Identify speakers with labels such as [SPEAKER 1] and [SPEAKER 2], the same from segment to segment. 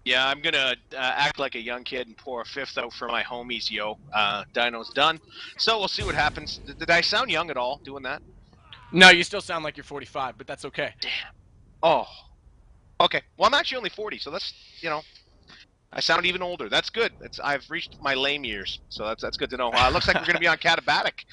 [SPEAKER 1] Yeah, I'm gonna act like a young kid and pour a fifth out for my homies, yo. Dino's done. So we'll see what happens. Did I sound young at all doing that?
[SPEAKER 2] No, you still sound like you're 45, but that's okay.
[SPEAKER 1] Damn. Oh, okay. Well, I'm actually only 40, so that's, I sound even older. That's good. I've reached my lame years, so that's good to know. Looks like we're gonna be on Katabatic.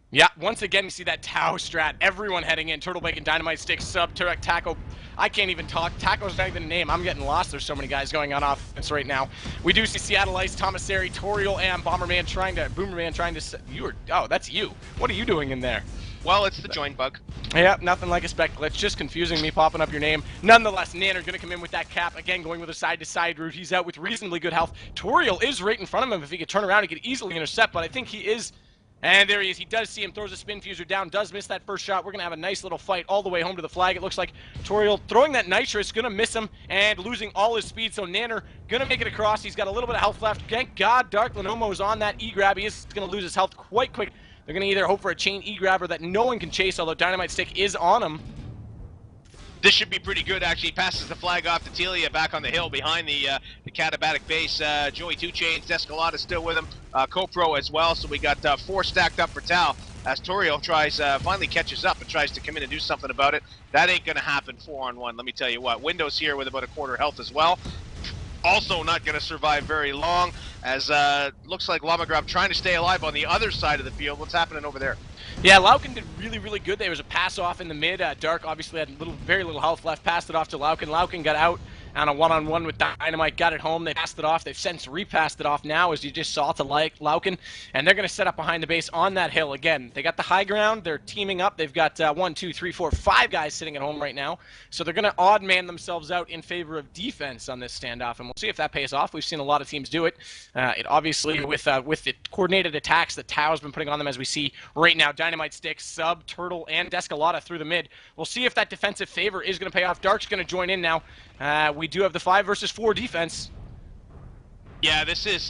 [SPEAKER 2] Yeah, once again, you see that Tau strat. Everyone heading in. Turtle Bacon, Dynamite Stick, Sub, Turek, Taco. I can't even talk. Taco's not even a name. I'm getting lost. There's so many guys going on offense right now. We do see Seattle Ice, Thomasary, Toriel, and Boomerman trying to... Oh, that's you. What are you doing in there?
[SPEAKER 1] Well, it's the join bug.
[SPEAKER 2] Yeah, nothing like a spec glitch, just confusing me, popping up your name. Nonetheless, Nanner going to come in with that cap, again going with a side-to-side route. He's out with reasonably good health. Toriel is right in front of him. If he could turn around, he could easily intercept, but I think he is... And there he is. He does see him, throws a spin fuser down, does miss that first shot. We're going to have a nice little fight all the way home to the flag. It looks like Toriel throwing that nitrous, going to miss him and losing all his speed. So Nanner going to make it across. He's got a little bit of health left. Thank God Dark Lenomo is on that E-grab. He is going to lose his health quite quick. They're going to either hope for a chain E-grabber that no one can chase, although Dynamite Stick is on him.
[SPEAKER 1] This should be pretty good, actually. Passes the flag off to Telia back on the hill behind the Katabatic base. Joey 2 Chains, Descolada still with him. Copro as well, so we got 4 stacked up for Tau. As Toriel finally catches up and tries to come in and do something about it. That ain't going to happen 4-on-1, let me tell you what. Windows here with about a quarter health as well. Also not going to survive very long, as looks like Llama Grab trying to stay alive on the other side of the field. What's happening over there?
[SPEAKER 2] Yeah, Lauken did really, really good. There was a pass off in the mid. Dark obviously had very little health left. Passed it off to Lauken. Lauken got out on a one-on-one with Dynamite. Got it home. They passed it off. They've since repassed it off now, as you just saw, to Lauken. And they're going to set up behind the base on that hill. Again, they got the high ground. They're teaming up. They've got 1, 2, 3, 4, 5 guys sitting at home right now. So they're going to odd man themselves out in favor of defense on this standoff. And we'll see if that pays off. We've seen a lot of teams do it. It obviously, with the coordinated attacks that Tau's been putting on them, as we see right now, Dynamite Stick, Sub, Turtle, and Descolada through the mid. We'll see if that defensive favor is going to pay off. Dark's going to join in now. We do have the 5 versus 4 defense.
[SPEAKER 1] Yeah, this is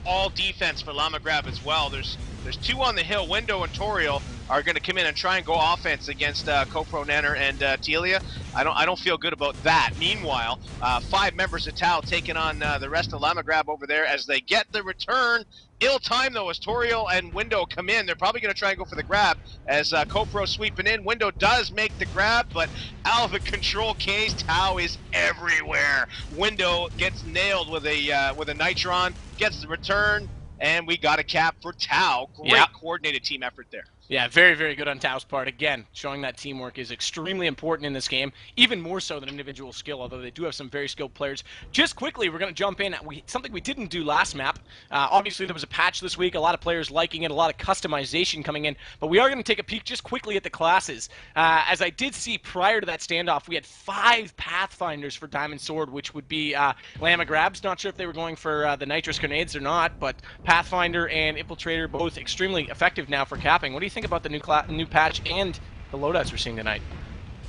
[SPEAKER 1] all defense for Llama Grab as well. There's 2 on the hill. Window and Toriel are going to come in and try and go offense against Copro, Nanner, and Telia. I don't feel good about that. Meanwhile, 5 members of Tau taking on the rest of Llama Grab over there as they get the return. Ill time though as Toriel and Window come in. They're probably going to try and go for the grab as Copro sweeping in. Window does make the grab, but out of the control case, Tau is everywhere. Window gets nailed with a Nitron, gets the return, and we got a cap for Tau. Great coordinated team effort there.
[SPEAKER 2] Yeah, very, very good on Tau's part. Again, showing that teamwork is extremely important in this game, even more so than individual skill, although they do have some very skilled players. Just quickly, we're going to jump in. Something we didn't do last map. Obviously, there was a patch this week, a lot of players liking it, a lot of customization coming in, but we are going to take a peek just quickly at the classes. As I did see prior to that standoff, we had 5 Pathfinders for Diamond Sword, which would be Llama Grabs. Not sure if they were going for the Nitrous Grenades or not, but Pathfinder and Infiltrator both extremely effective now for capping. What do you think about the new patch and the loadouts we're seeing tonight?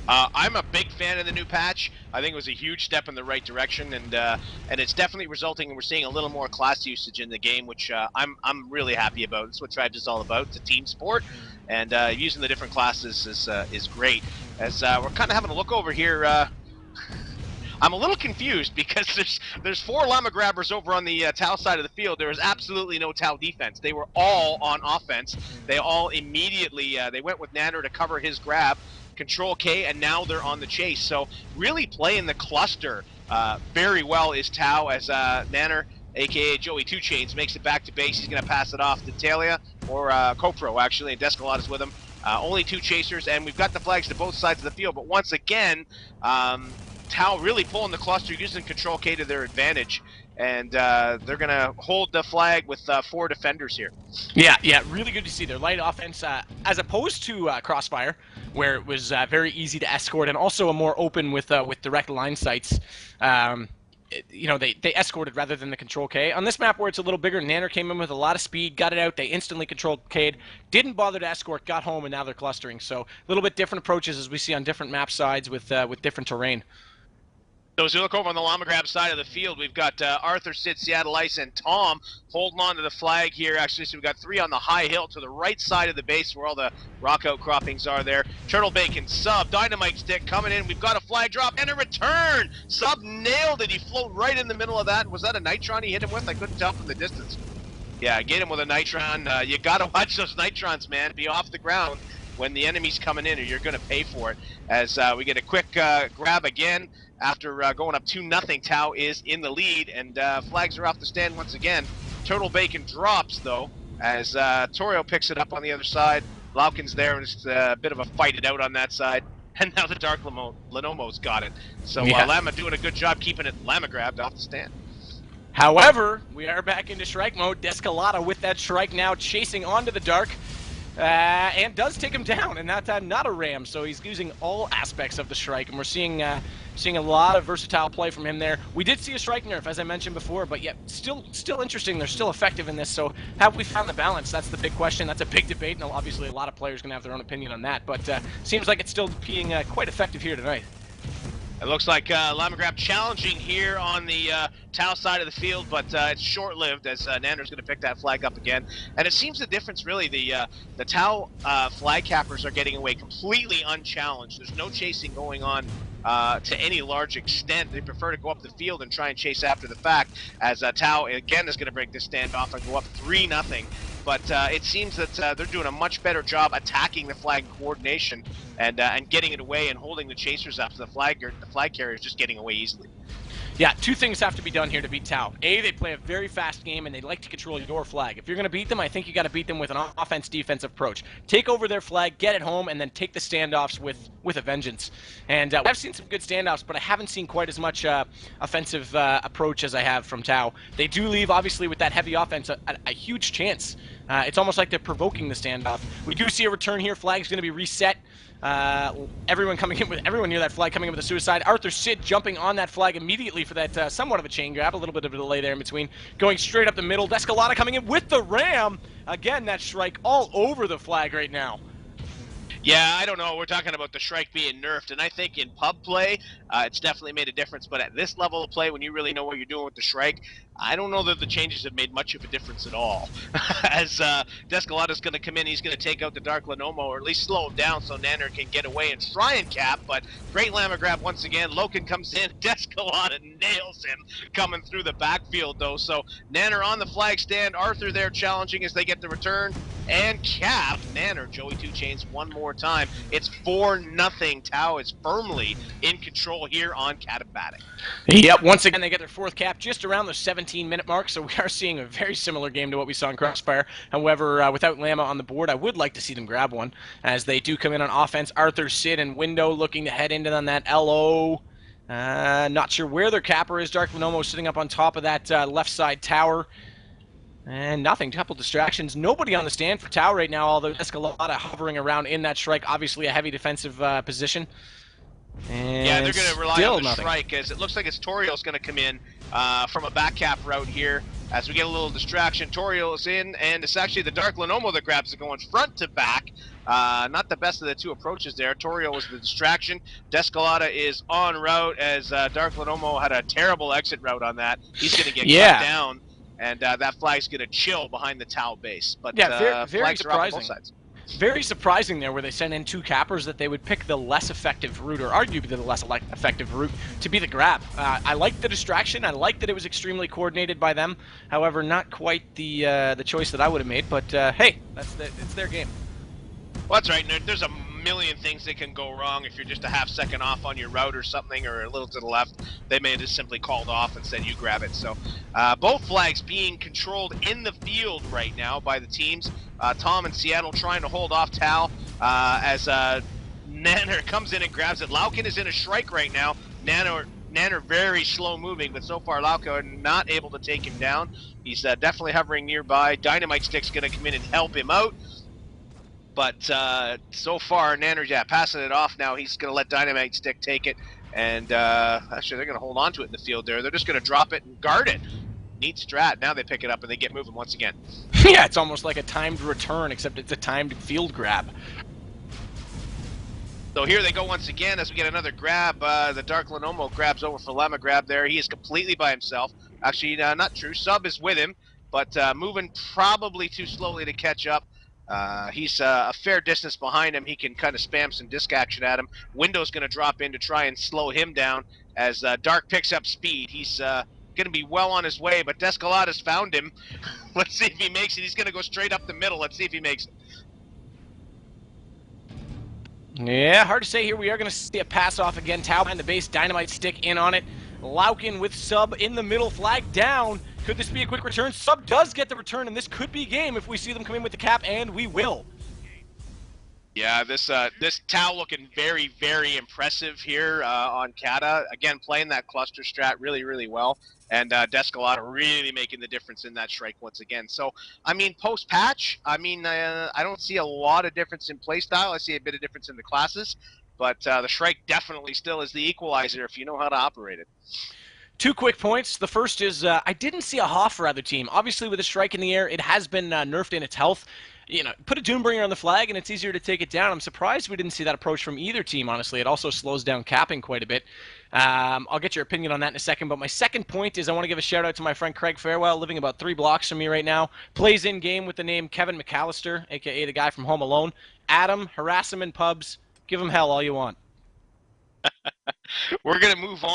[SPEAKER 1] I'm a big fan of the new patch. I think it was a huge step in the right direction, and it's definitely resulting in we're seeing a little more class usage in the game, which I'm really happy about. That's what Tribes is all about. It's a team sport, and using the different classes is great. As we're kind of having a look over here. I'm a little confused because there's 4 Llama Grabbers over on the Tau side of the field. There was absolutely no Tau defense. They were all on offense. They all immediately they went with Nanner to cover his grab, Control K, and now they're on the chase. So really playing the cluster very well is Tau, as Nanner, aka Joey 2 Chains, makes it back to base. He's going to pass it off to Talia, or Copro actually, and Descolada's with him. Only 2 chasers, and we've got the flags to both sides of the field. But once again, Tau really pulling the cluster, using Control K to their advantage, and they're going to hold the flag with 4 defenders here.
[SPEAKER 2] Yeah, really good to see their light offense, as opposed to Crossfire, where it was very easy to escort, and also a more open with direct line sights. They escorted rather than the Control K. On this map where it's a little bigger, Nanner came in with a lot of speed, got it out, they instantly Control K'd, didn't bother to escort, got home, and now they're clustering. So a little bit different approaches as we see on different map sides with different terrain.
[SPEAKER 1] So as we look over on the Llama Grab side of the field, we've got Arthur, Sid, Seattle Ice, and Tom holding on to the flag here. Actually, so we've got 3 on the high hill to the right side of the base where all the rock outcroppings are there. Turtle Bacon, Sub, Dynamite Stick coming in. We've got a flag drop and a return. Sub nailed it. He float right in the middle of that. Was that a Nitron he hit him with? I couldn't tell from the distance. Yeah, get him with a Nitron. You got to watch those Nitrons, man. Be off the ground when the enemy's coming in, or you're going to pay for it. As we get a quick grab again after going up 2-0. Tau is in the lead, and flags are off the stand once again. Turtle Bacon drops, though, as Torio picks it up on the other side. Laukin's there, and it's a bit of a fight it out on that side. And now the Dark Lenomo's got it. So Llama doing a good job keeping it Llama grabbed off the stand.
[SPEAKER 2] However, we are back into strike mode. Descolada with that strike now chasing onto the Dark. And does take him down, and that time not a ram, so he's using all aspects of the strike, and we're seeing a lot of versatile play from him there. We did see a strike nerf, as I mentioned before, but yet still interesting. They're still effective in this, so have we found the balance? That's the big question. That's a big debate, and obviously a lot of players are going to have their own opinion on that, but seems like it's still being quite effective here tonight.
[SPEAKER 1] It looks like Llama Grab challenging here on the Tau side of the field, but it's short-lived as Nander's going to pick that flag up again. And it seems the difference, really, the Tau flag cappers are getting away completely unchallenged. There's no chasing going on to any large extent. They prefer to go up the field and try and chase after the fact, as Tau, again, is going to break this standoff and go up 3-0. But it seems that they're doing a much better job attacking the flag coordination and getting it away and holding the chasers up. So the flag carrier is just getting away easily.
[SPEAKER 2] Yeah, 2 things have to be done here to beat Tau. A, they play a very fast game, and they like to control your flag. If you're going to beat them, I think you got to beat them with an offense-defensive approach. Take over their flag, get it home, and then take the standoffs with a vengeance. And I've seen some good standoffs, but I haven't seen quite as much offensive approach as I have from Tau. They do leave, obviously, with that heavy offense, a huge chance. It's almost like they're provoking the standoff. We do see a return here. Flag's going to be reset. Everyone near that flag coming in with a suicide. Arthur Sid jumping on that flag immediately for that somewhat of a chain grab. A little bit of a delay there in between. Going straight up the middle. Descolada coming in with the ram. Again, that strike all over the flag right now.
[SPEAKER 1] Yeah, I don't know. We're talking about the Shrike being nerfed, and I think in pub play, it's definitely made a difference. But at this level of play, when you really know what you're doing with the Shrike, I don't know that the changes have made much of a difference at all. As Descolada's going to come in, he's going to take out the Dark Lenomo, or at least slow him down so Nanner can get away and try and cap. But great Llama grab once again. Loken comes in. Descolada nails him coming through the backfield, though. So Nanner on the flag stand. Arthur there challenging as they get the return. And cap. Nanner, Joey 2 Chains one more time. It's 4-0. Tau is firmly in control here on Katabatic.
[SPEAKER 2] Yep, once again they get their 4th cap just around the 17-minute mark, so we are seeing a very similar game to what we saw in Crossfire. However, without Llama on the board, I would like to see them grab one, as they do come in on offense. Arthur, Sid, and Window looking to head into on that LO. Not sure where their capper is. Dark Lenomo sitting up on top of that left side tower. And nothing, couple distractions. Nobody on the stand for Tau right now, although Descolada hovering around in that strike. Obviously a heavy defensive position. And
[SPEAKER 1] yeah, they're going to rely on the
[SPEAKER 2] nothing.
[SPEAKER 1] strike, as it looks like it's Toriel's going to come in from a back cap route here. As we get a little distraction, Toriel is in, and it's actually the Dark Lenomo that grabs it going front to back. Not the best of the 2 approaches there. Toriel was the distraction. Descolada is en route, as Dark Lenomo had a terrible exit route on that. He's going to get cut down. And that flag's going to chill behind the Tau base. But
[SPEAKER 2] yeah, very
[SPEAKER 1] flags are off on
[SPEAKER 2] surprising.
[SPEAKER 1] both sides.
[SPEAKER 2] Very surprising there, where they sent in 2 cappers, that they would pick the less effective route, or arguably the less effective route, to be the grab. I liked the distraction. I liked that it was extremely coordinated by them. However, not quite the choice that I would have made. But hey, it's their game.
[SPEAKER 1] Well, that's right. There's a million things that can go wrong if you're just a half-second off on your route or something, or a little to the left. They may have just simply called off and said you grab it. So both flags being controlled in the field right now by the teams. Tom and Seattle trying to hold off Tau as Nanner comes in and grabs it. Lauken is in a strike right now. Nanner very slow moving, but so far Lauken not able to take him down. He's definitely hovering nearby. Dynamite Stick's going to come in and help him out. But so far, Nanner, passing it off now. He's going to let Dynamite Stick take it. And actually, they're going to hold on to it in the field there. They're just going to drop it and guard it. Neat strat. Now they pick it up and they get moving once again.
[SPEAKER 2] Yeah, it's almost like a timed return, except it's a timed field grab.
[SPEAKER 1] So here they go once again as we get another grab. The Dark Lenomo grabs over for Llama grab there. He is completely by himself. Actually, not true. Sub is with him, but moving probably too slowly to catch up. He's a fair distance behind him. He can kind of spam some disc action at him. Window's going to drop in to try and slow him down as Dark picks up speed. He's going to be well on his way, but Descalada's found him. Let's see if he makes it. He's going to go straight up the middle. Let's see if he makes it.
[SPEAKER 2] Yeah, hard to say here. We are going to see a pass off again. Tau behind the base, Dynamite stick in on it. Lauken with Sub in the middle, flag down. Could this be a quick return? Sub does get the return, and this could be game if we see them come in with the cap, and we will.
[SPEAKER 1] Yeah, this Tau looking very, very impressive here on Kata. Again, playing that cluster strat really, really well. And Descalada really making the difference in that strike once again. So, I mean, post-patch, I don't see a lot of difference in playstyle. I see a bit of difference in the classes. But the Shrike definitely still is the equalizer if you know how to operate it.
[SPEAKER 2] 2 quick points. The first is I didn't see a Hoff for either team. Obviously, with a strike in the air, it has been nerfed in its health. You know, put a Doombringer on the flag, and it's easier to take it down. I'm surprised we didn't see that approach from either team, honestly. It also slows down capping quite a bit. I'll get your opinion on that in a second, but my second point is I want to give a shout-out to my friend Craig Fairwell, living about 3 blocks from me right now. Plays in-game with the name Kevin McAllister, a.k.a. the guy from Home Alone. Adam, harass him in pubs. Give him hell all you want.
[SPEAKER 1] We're going to move on.